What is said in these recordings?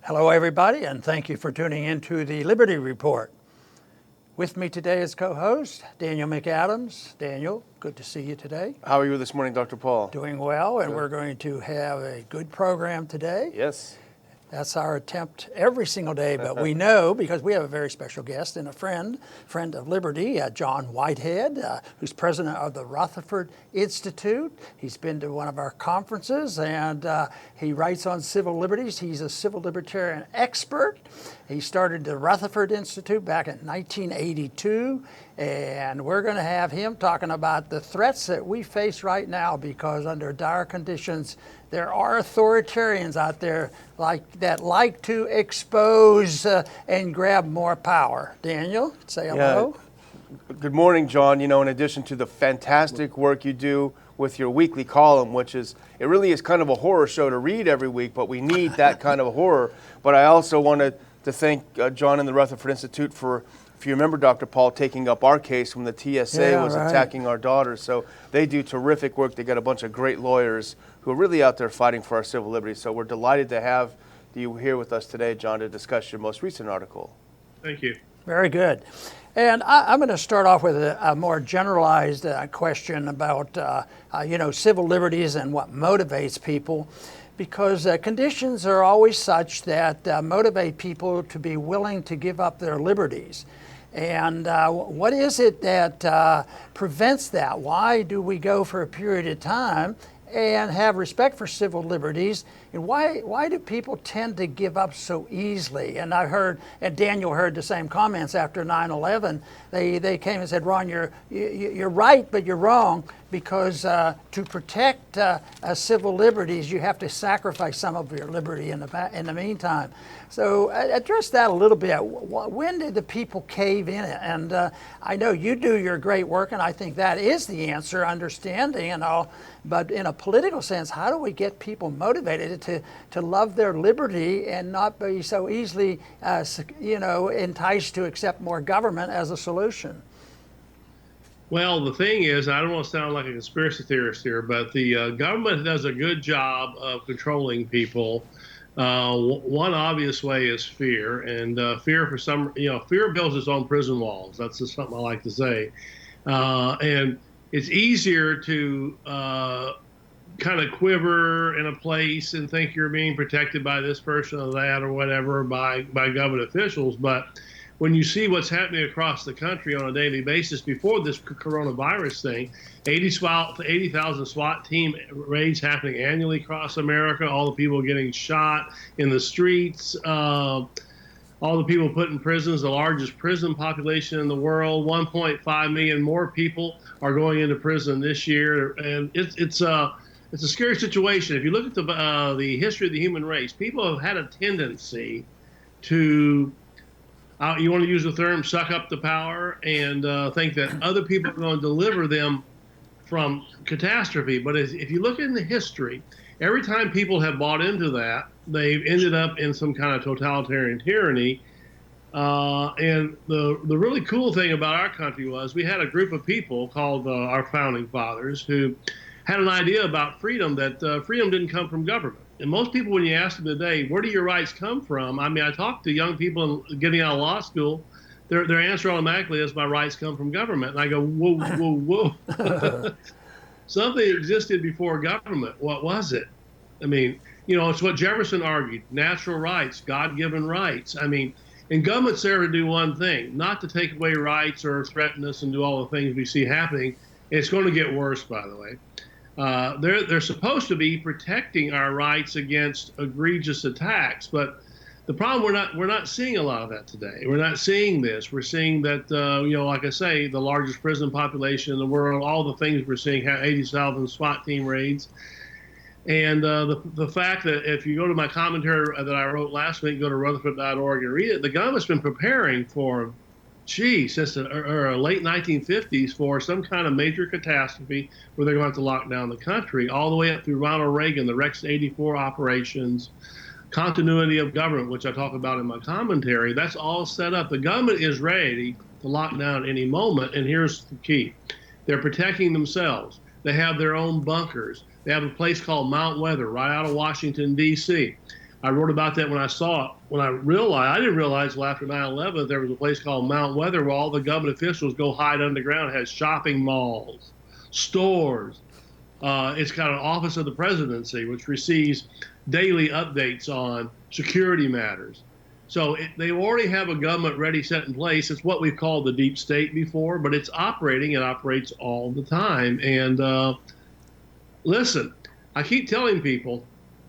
Hello, everybody, and thank you for tuning in to the Liberty Report. With me today as co-host, Daniel McAdams. Daniel, good to see you today. How are you this morning, Dr. Paul? Doing well, and we're going to have a good program today. Yes. That's our attempt every single day, but we know, because we have a very special guest and a friend of Liberty, John Whitehead, who's president of the Rutherford Institute. He's been to one of our conferences, and he writes on civil liberties. He's a civil libertarian expert. He started the Rutherford Institute back in 1982, and we're going to have him talking about the threats that we face right now, because under dire conditions, there are authoritarians out there that like to expose and grab more power. Daniel, say hello. Yeah. Good morning, John. You know, in addition to the fantastic work you do with your weekly column, which is, it really is kind of a horror show to read every week, but we need that kind of horror. But I also wanted to thank John and the Rutherford Institute for, if you remember, Dr. Paul, taking up our case when the TSA was attacking our daughters. So they do terrific work. They got a bunch of great lawyers who are really out there fighting for our civil liberties. So we're delighted to have you here with us today, John, to discuss your most recent article. Thank you. Very good. And I'm going to start off with a more generalized question about, civil liberties and what motivates people, because conditions are always such that motivate people to be willing to give up their liberties. And what is it that prevents that? Why do we go for a period of time and have respect for civil liberties, and why do people tend to give up so easily? And I heard, and Daniel heard the same comments after 9/11. They came and said, "Ron, you're right, but you're wrong, because to protect civil liberties, you have to sacrifice some of your liberty in the meantime." So address that a little bit. When did the people cave in it? And I know you do your great work, and I think that is the answer, understanding and all. But in a political sense, how do we get people motivated to love their liberty and not be so easily, enticed to accept more government as a solution? Well, the thing is, I don't want to sound like a conspiracy theorist here, but the government does a good job of controlling people. One obvious way is fear, and fear fear builds its own prison walls. That's just something I like to say. And it's easier to kind of quiver in a place and think you're being protected by this person or that or whatever by government officials. But when you see what's happening across the country on a daily basis before this coronavirus thing, 80,000 SWAT team raids happening annually across America, all the people getting shot in the streets, all the people put in prisons, the largest prison population in the world, 1.5 million more people are going into prison this year. And it's a scary situation. If you look at the history of the human race, people have had a tendency to, you want to use the term, suck up the power and think that other people are going to deliver them from catastrophe. But if you look in the history, every time people have bought into that, they've ended up in some kind of totalitarian tyranny. And the really cool thing about our country was we had a group of people called our founding fathers who had an idea about freedom, that freedom didn't come from government. And most people, when you ask them today, where do your rights come from? I mean, I talk to young people getting out of law school, their answer automatically is, my rights come from government. And I go, whoa, whoa, whoa. Something existed before government. What was it? I mean, it's what Jefferson argued, natural rights, God-given rights. I mean, and government's there to do one thing, not to take away rights or threaten us and do all the things we see happening. It's going to get worse, by the way. They're supposed to be protecting our rights against egregious attacks, but the problem, we're not seeing a lot of that today. We're not seeing this. We're seeing that like I say, the largest prison population in the world, all the things we're seeing, 80,000 SWAT team raids, and the fact that if you go to my commentary that I wrote last week, go to rutherford.org and read it. The government's been preparing for, since the late 1950s for some kind of major catastrophe where they're going to have to lock down the country, all the way up through Ronald Reagan, the Rex 84 operations, continuity of government, which I talk about in my commentary. That's all set up. The government is ready to lock down at any moment, and here's the key. They're protecting themselves. They have their own bunkers. They have a place called Mount Weather right out of Washington, D.C. I wrote about that when I saw it. When I didn't realize till after 9/11 there was a place called Mount Weather where all the government officials go hide underground. It has shopping malls, stores. It's got an office of the presidency, which receives daily updates on security matters. So they already have a government ready, set in place. It's what we've called the deep state before, but it's operating. It operates all the time. And listen, I keep telling people,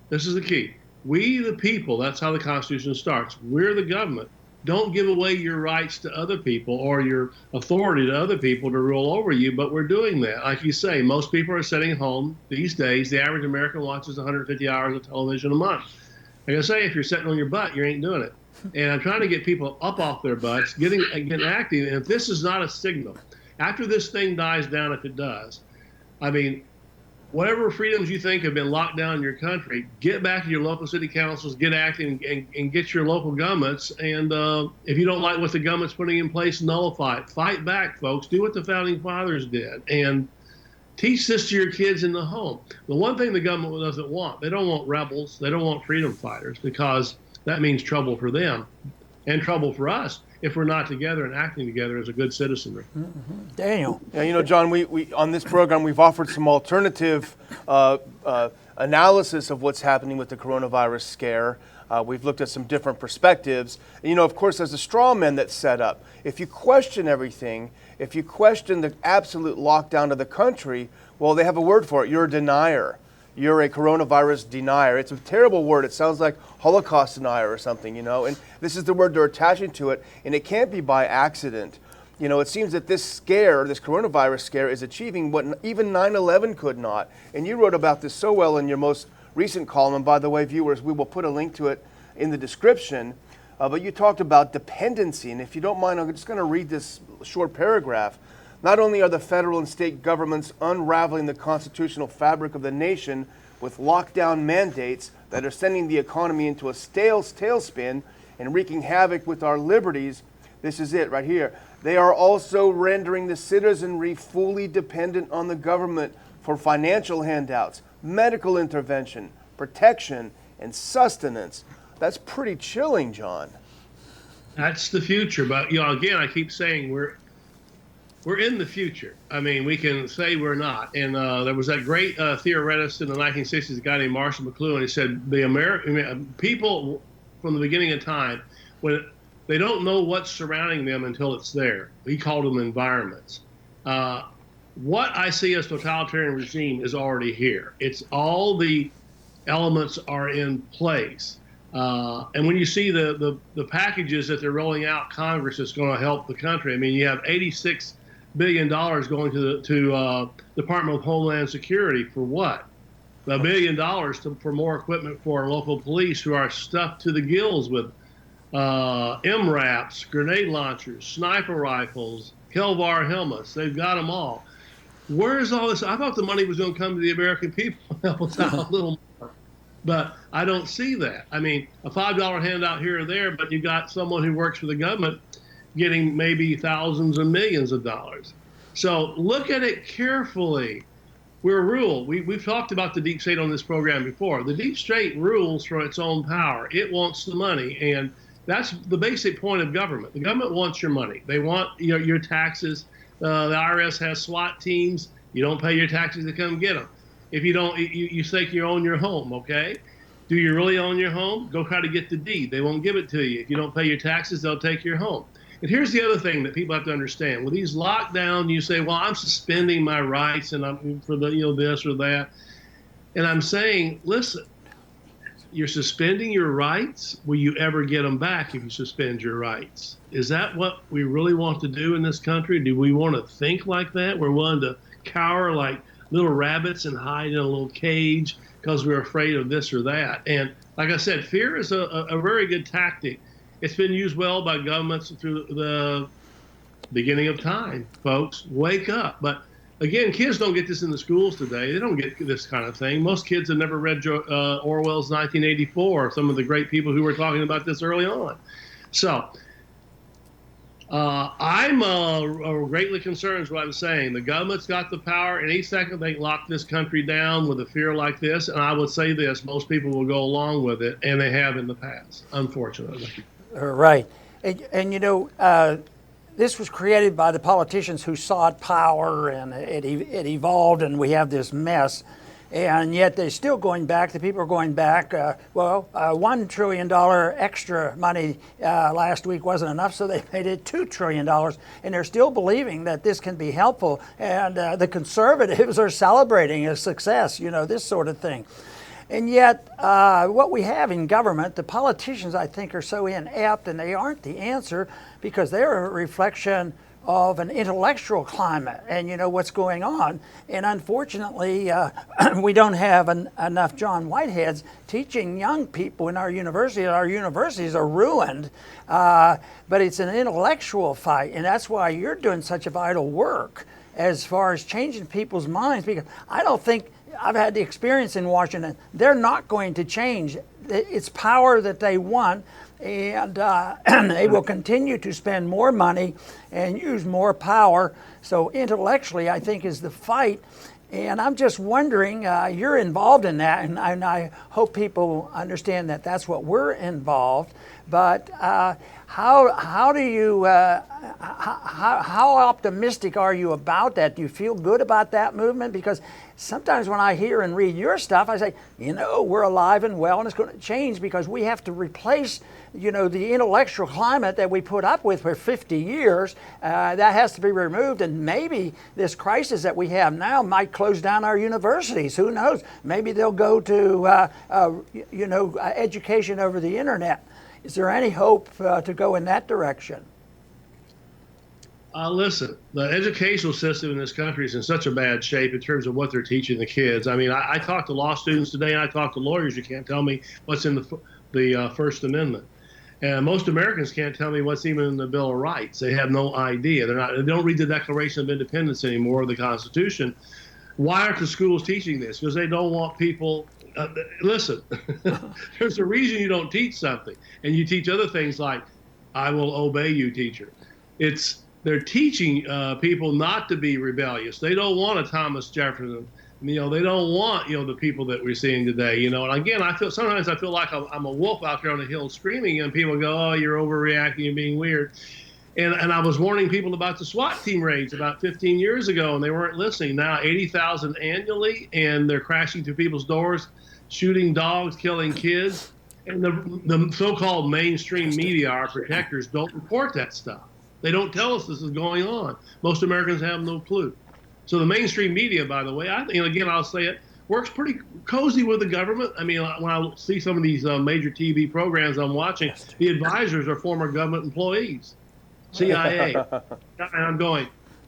this is the key. We, the people, that's how the Constitution starts. We're the government. Don't give away your rights to other people or your authority to other people to rule over you, but we're doing that. Like you say, most people are sitting home these days. The average American watches 150 hours of television a month. Like I say, if you're sitting on your butt, you ain't doing it. And I'm trying to get people up off their butts, getting active. And if this is not a signal, after this thing dies down, if it does, I mean, whatever freedoms you think have been locked down in your country, get back to your local city councils, get active, and get your local governments. And if you don't like what the government's putting in place, nullify it. Fight back, folks. Do what the founding fathers did. And teach this to your kids in the home. The one thing the government doesn't want, they don't want rebels. They don't want freedom fighters, because that means trouble for them and trouble for us if we're not together and acting together as a good citizenry. Daniel. Yeah, John, we on this program, we've offered some alternative analysis of what's happening with the coronavirus scare. We've looked at some different perspectives. And, of course, there's a straw man that's set up. If you question everything, if you question the absolute lockdown of the country, well, they have a word for it. You're a denier. You're a coronavirus denier. It's a terrible word. It sounds like Holocaust denier or something, and this is the word they're attaching to it, and it can't be by accident. It seems that this scare, this coronavirus scare, is achieving what even 9/11 could not. And you wrote about this so well in your most recent column, and by the way, viewers, we will put a link to it in the description, but you talked about dependency, and if you don't mind, I'm just going to read this short paragraph. Not only are the federal and state governments unraveling the constitutional fabric of the nation with lockdown mandates that are sending the economy into a tailspin and wreaking havoc with our liberties, this is it right here. They are also rendering the citizenry fully dependent on the government for financial handouts, medical intervention, protection, and sustenance. That's pretty chilling, John. That's the future. But, again, I keep saying we're in the future. I mean, we can say we're not. And there was that great theoretist in the 1960s, a guy named Marshall McLuhan. He said the American people from the beginning of time, when they don't know what's surrounding them until it's there. He called them environments. What I see as totalitarian regime is already here. It's all the elements are in place. And when you see the packages that they're rolling out, Congress is going to help the country. I mean, you have $86 billion going to the Department of Homeland Security for what? $1 billion for more equipment for our local police, who are stuffed to the gills with MRAPs, grenade launchers, sniper rifles, Kelvar helmets. They've got them all. Where's all this? I thought the money was going to come to the American people and help us out a little more. But I don't see that. I mean, a $5 handout here or there, but you got someone who works for the government getting maybe thousands and millions of dollars. So look at it carefully. We're ruled. We've talked about the deep state on this program before. The deep state rules for its own power. It wants the money, and that's the basic point of government. The government wants your money. They want your taxes. The IRS has SWAT teams. You don't pay your taxes, they come get them. If you don't, you think you own your home, okay? Do you really own your home? Go try to get the deed. They won't give it to you. If you don't pay your taxes, they'll take your home. And here's the other thing that people have to understand. With these lockdowns, you say, well, I'm suspending my rights and I'm for the this or that. And I'm saying, listen, you're suspending your rights. Will you ever get them back if you suspend your rights? Is that what we really want to do in this country? Do we want to think like that? We're willing to cower like little rabbits and hide in a little cage because we're afraid of this or that. And like I said, fear is a very good tactic. It's been used well by governments through the beginning of time, folks. Wake up. But again, kids don't get this in the schools today. They don't get this kind of thing. Most kids have never read Orwell's 1984, some of the great people who were talking about this early on. So I'm greatly concerned is what I'm saying. The government's got the power. Any second they can lock this country down with a fear like this. And I would say this, most people will go along with it, and they have in the past, unfortunately. Right. And this was created by the politicians who sought power, and it evolved, and we have this mess. And yet they're still going back. The people are going back. $1 trillion extra money last week wasn't enough, so they made it $2 trillion. And they're still believing that this can be helpful. And the conservatives are celebrating a success, this sort of thing. And yet, what we have in government, the politicians, I think, are so inept, and they aren't the answer because they're a reflection of an intellectual climate and what's going on. And unfortunately, we don't have enough John Whiteheads teaching young people in our universities. Our universities are ruined, but it's an intellectual fight, and that's why you're doing such a vital work as far as changing people's minds, because I don't think, I've had the experience in Washington, they're not going to change. It's power that they want, and they will continue to spend more money and use more power. So intellectually, I think, is the fight. And I'm just wondering, you're involved in that, and I hope people understand that that's what we're involved. But how do you, how optimistic are you about that? Do you feel good about that movement? Because sometimes when I hear and read your stuff, I say, we're alive and well, and it's going to change because we have to replace, the intellectual climate that we put up with for 50 years. That has to be removed, and maybe this crisis that we have now might close down our universities. Who knows? Maybe they'll go to, education over the internet. Is there any hope to go in that direction? Listen, the educational system in this country is in such a bad shape in terms of what they're teaching the kids. I mean, I talk to law students today, and I talk to lawyers. You can't tell me what's in the First Amendment. And most Americans can't tell me what's even in the Bill of Rights. They have no idea. They don't read the Declaration of Independence anymore, or the Constitution. Why aren't the schools teaching this? Because they don't want people. Listen, there's a reason you don't teach something, and you teach other things like, "I will obey you, teacher." They're teaching people not to be rebellious. They don't want a Thomas Jefferson. They don't want the people that we're seeing today. And again, sometimes I feel like I'm a wolf out there on the hill screaming, and people go, "Oh, you're overreacting and being weird." And I was warning people about the SWAT team raids about 15 years ago, and they weren't listening. Now 80,000 annually, and they're crashing through people's doors, shooting dogs, killing kids. And the so-called mainstream media, our protectors, don't report that stuff. They don't tell us this is going on. Most Americans have no clue. So the mainstream media, by the way, I think, and again, I'll say it, works pretty cozy with the government. I mean, when I see some of these major TV programs I'm watching, the advisors are former government employees, CIA. And I'm going,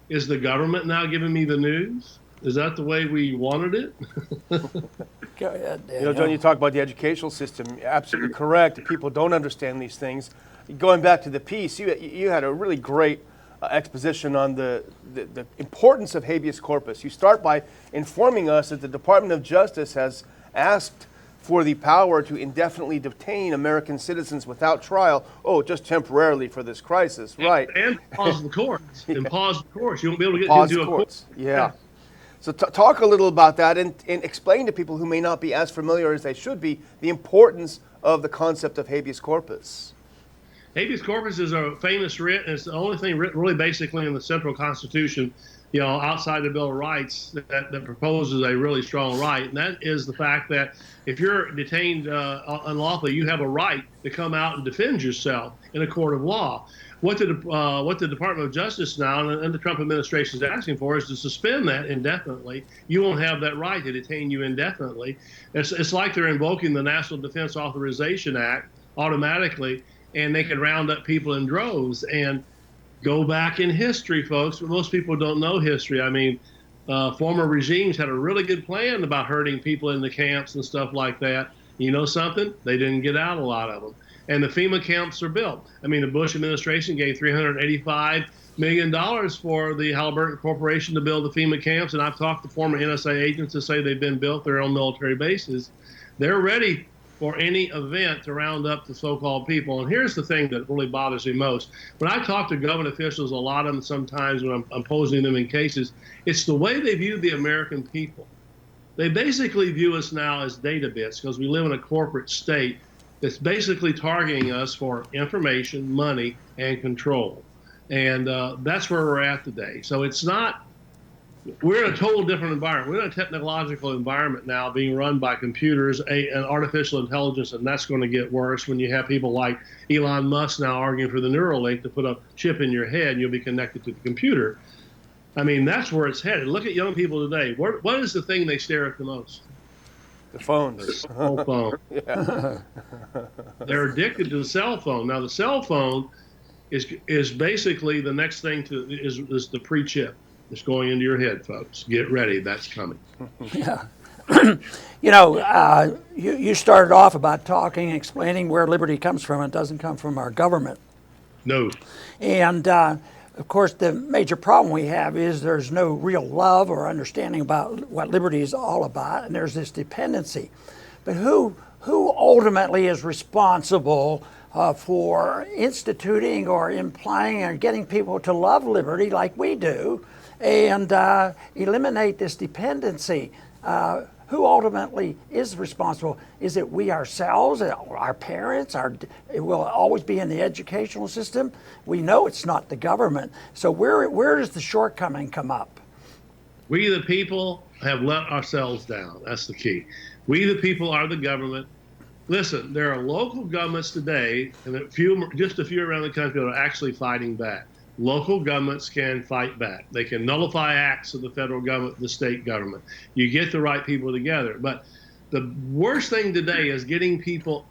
is the government now giving me the news? Is that the way we wanted it? Go ahead, Daniel. John, you talk about the educational system. You're absolutely correct. People don't understand these things. Going back to the piece, you had a really great exposition on the importance of habeas corpus. You start by informing us that the Department of Justice has asked for the power to indefinitely detain American citizens without trial, just temporarily for this crisis, right? And pause the courts. Yeah. And pause the courts. You won't be able to get Pause into a courts. court. Yeah. So talk a little about that and explain to people who may not be as familiar as they should be the importance of the concept of habeas corpus. Habeas corpus is a famous writ, and it's the only thing written really basically in the central Constitution, outside the Bill of Rights that proposes a really strong right. And that is the fact that if you're detained unlawfully, you have a right to come out and defend yourself in a court of law. What the Department of Justice now and the Trump administration is asking for is to suspend that indefinitely. You won't have that right to detain you indefinitely. It's like they're invoking the National Defense Authorization Act automatically, and they can round up people in droves. And go back in history, folks, but most people don't know history. I mean, former regimes had a really good plan about hurting people in the camps and stuff like that. You know something? They didn't get out a lot of them. And the FEMA camps are built. I mean, the Bush administration gave $385 million for the Halliburton Corporation to build the FEMA camps. And I've talked to former NSA agents that say they've been built, their own military bases. They're ready for any event to round up the so-called people. And here's the thing that really bothers me most. When I talk to government officials, a lot of them sometimes when I'm posing them in cases, it's the way they view the American people. They basically view us now as data bits because we live in a corporate state that's basically targeting us for information, money, and control. And that's where we're at today. So it's not, we're in a total different environment. We're in a technological environment now being run by computers and artificial intelligence, and that's going to get worse when you have people like Elon Musk now arguing for the Neuralink to put a chip in your head and you'll be connected to the computer. I mean, that's where it's headed. Look at young people today. What is the thing they stare at the most? The phones. Their cell phone. Yeah. They're addicted to the cell phone. Now, the cell phone is basically the next thing is the pre-chip. It's going into your head, folks. Get ready. That's coming. Yeah. You started off about talking, explaining where liberty comes from. It doesn't come from our government. No. And, of course, the major problem we have is there's no real love or understanding about what liberty is all about, and there's this dependency. But who ultimately is responsible for instituting or implying or getting people to love liberty like we do and eliminate this dependency? Who ultimately is responsible? Is it we ourselves, our parents? It will always be in the educational system. We know it's not the government. So where does the shortcoming come up? We, the people, have let ourselves down. That's the key. We, the people, are the government. Listen, there are local governments today, and just a few around the country that are actually fighting back. Local governments can fight back. They can nullify acts of the federal government, the state government. You get the right people together. But the worst thing today is getting people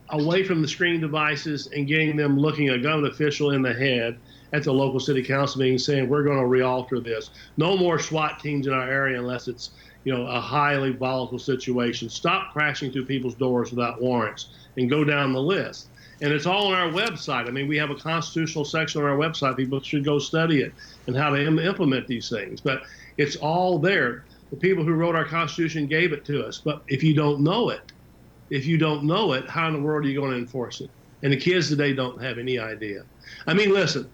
away from the screen devices and getting them looking a government official in the head at the local city council meeting saying, we're going to re-alter this. No more SWAT teams in our area unless it's a highly volatile situation. Stop crashing through people's doors without warrants and go down the list. And it's all on our website. I mean, we have a constitutional section on our website. People should go study it and how to implement these things. But it's all there. The people who wrote our Constitution gave it to us. But if you don't know it, how in the world are you going to enforce it? And the kids today don't have any idea. I mean, listen,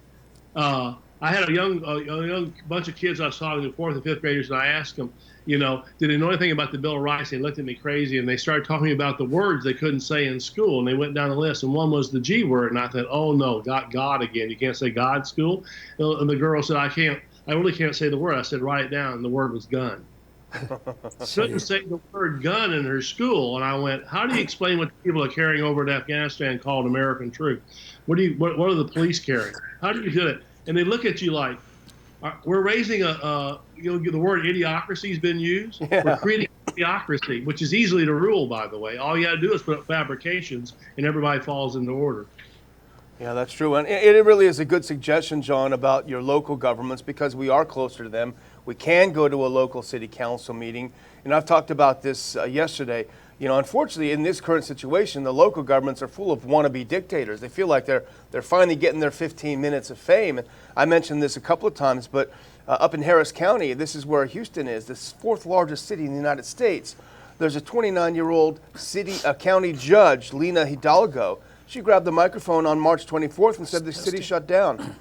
I had a young bunch of kids I was talking to, 4th and 5th graders, and I asked them, did they know anything about the Bill of Rights? They looked at me crazy, and they started talking about the words they couldn't say in school, and they went down the list, and one was the G word, and I thought, oh no, God again. You can't say God in school? And the girl said, I really can't say the word. I said, write it down, and the word was gun. Couldn't say the word gun in her school, and I went, how do you explain what people are carrying over to Afghanistan called American truth? What are the police carrying? How do you do it? And they look at you like, we're raising the word idiocracy has been used. Yeah. We're creating idiocracy, which is easily to rule, by the way. All you got to do is put up fabrications, and everybody falls into order. Yeah, that's true. And it really is a good suggestion, John, about your local governments because we are closer to them. We can go to a local city council meeting. And I've talked about this yesterday. Unfortunately, in this current situation, the local governments are full of wannabe dictators. They feel like they're finally getting their 15 minutes of fame. And I mentioned this a couple of times, but up in Harris County, this is where Houston is, the 4th largest city in the United States. There's a 29-year-old county judge, Lena Hidalgo. She grabbed the microphone on March 24th and said the city shut down.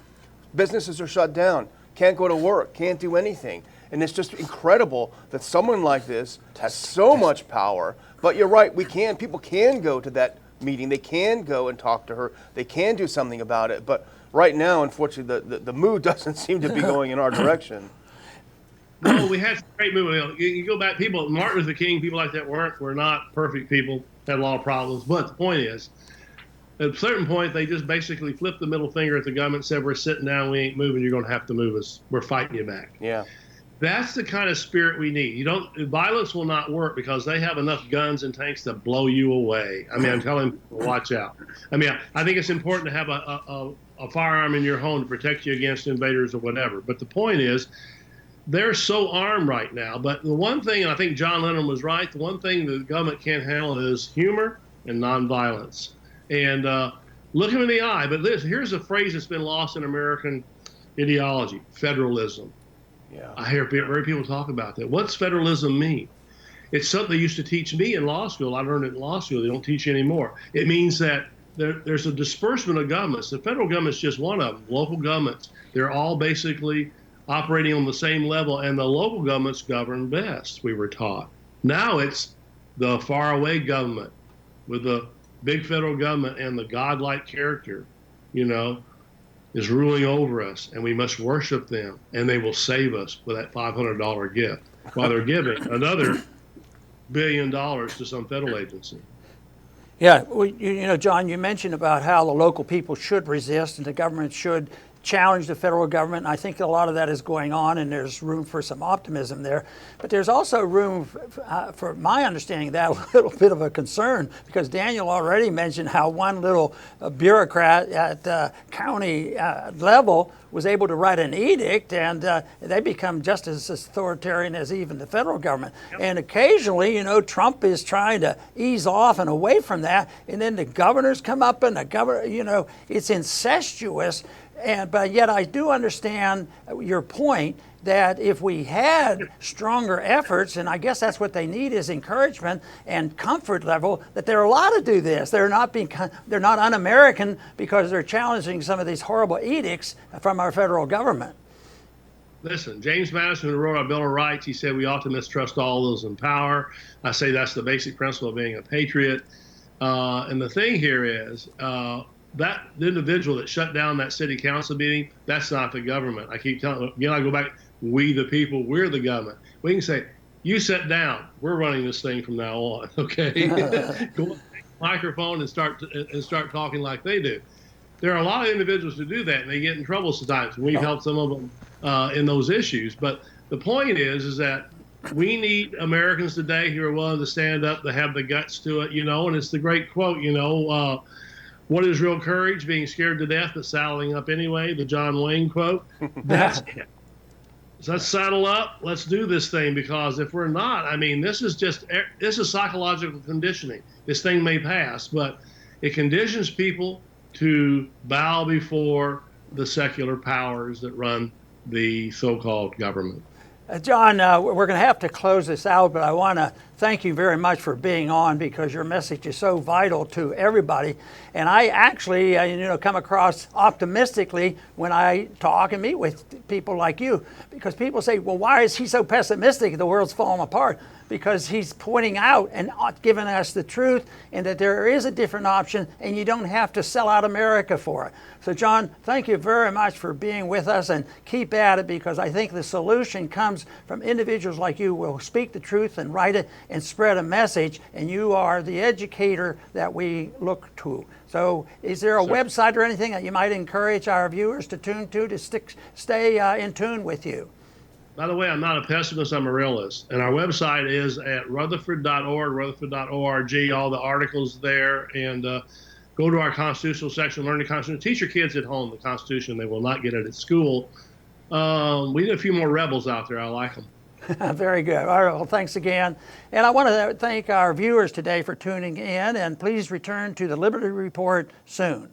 Businesses are shut down. Can't go to work. Can't do anything. And it's just incredible that someone like this has so much power. But you're right, people can go to that meeting. They can go and talk to her. They can do something about it. But right now, unfortunately, the mood doesn't seem to be going in our direction. No, we had some great movement. You go back, Martin Luther King, people like that were not perfect people, had a lot of problems. But the point is, at a certain point, they just basically flipped the middle finger at the government and said, we're sitting down, we ain't moving, you're going to have to move us. We're fighting you back. Yeah. That's the kind of spirit we need. Violence will not work because they have enough guns and tanks to blow you away. I mean, I'm telling people, watch out. I mean, I think it's important to have a firearm in your home to protect you against invaders or whatever. But the point is, they're so armed right now. But the one thing, and I think John Lennon was right, the one thing the government can't handle is humor and nonviolence. And look him in the eye. But here's a phrase that's been lost in American ideology: federalism. Yeah. I hear very people talk about that. What's federalism mean? It's something they used to teach me in law school. I learned it in law school. They don't teach anymore. It means that there's a disbursement of governments. The federal government's just one of them. Local governments, they're all basically operating on the same level, and the local governments govern best, we were taught. Now it's the faraway government with the big federal government and the godlike character, is ruling over us, and we must worship them, and they will save us with that $500 gift while they're giving another $1 billion to some federal agency. Yeah, well, John, you mentioned about how the local people should resist and the government should challenge the federal government. And I think a lot of that is going on, and there's room for some optimism there. But there's also room, for my understanding, that a little bit of a concern, because Daniel already mentioned how one little bureaucrat at county level was able to write an edict, and they become just as authoritarian as even the federal government. Yep. And occasionally, Trump is trying to ease off and away from that, and then the governors come up, and the governor, it's incestuous. But yet I do understand your point that if we had stronger efforts, and I guess that's what they need is encouragement and comfort level, that they're allowed to do this. They're not un-American because they're challenging some of these horrible edicts from our federal government. Listen, James Madison, who wrote our Bill of Rights, he said we ought to mistrust all those in power. I say that's the basic principle of being a patriot. And the thing here is, that individual that shut down that city council meeting, that's not the government. I keep telling, I go back, we the people, we're the government. We can say, you sit down, we're running this thing from now on, okay? Go on, take the microphone and start talking like they do. There are a lot of individuals who do that, and they get in trouble sometimes. And we've helped some of them in those issues. But the point is that we need Americans today who are willing to stand up, to have the guts to it, and it's the great quote, what is real courage? Being scared to death but saddling up anyway, the John Wayne quote. That's it. So let's saddle up. Let's do this thing, because if we're not, this is psychological conditioning. This thing may pass, but it conditions people to bow before the secular powers that run the so-called government. John, we're going to have to close this out, but I want to thank you very much for being on, because your message is so vital to everybody. And I actually, come across optimistically when I talk and meet with people like you, because people say, well, why is he so pessimistic? The world's falling apart. Because he's pointing out and giving us the truth, and that there is a different option, and you don't have to sell out America for it. So John, thank you very much for being with us, and keep at it, because I think the solution comes from individuals like you who will speak the truth and write it and spread a message, and you are the educator that we look to. So is there a website or anything that you might encourage our viewers to tune to stay in tune with you? By the way, I'm not a pessimist, I'm a realist. And our website is at rutherford.org, rutherford.org, all the articles there. And go to our constitutional section, learn the Constitution. Teach your kids at home the Constitution. They will not get it at school. We need a few more rebels out there. I like them. Very good. All right, well, thanks again. And I want to thank our viewers today for tuning in. And please return to the Liberty Report soon.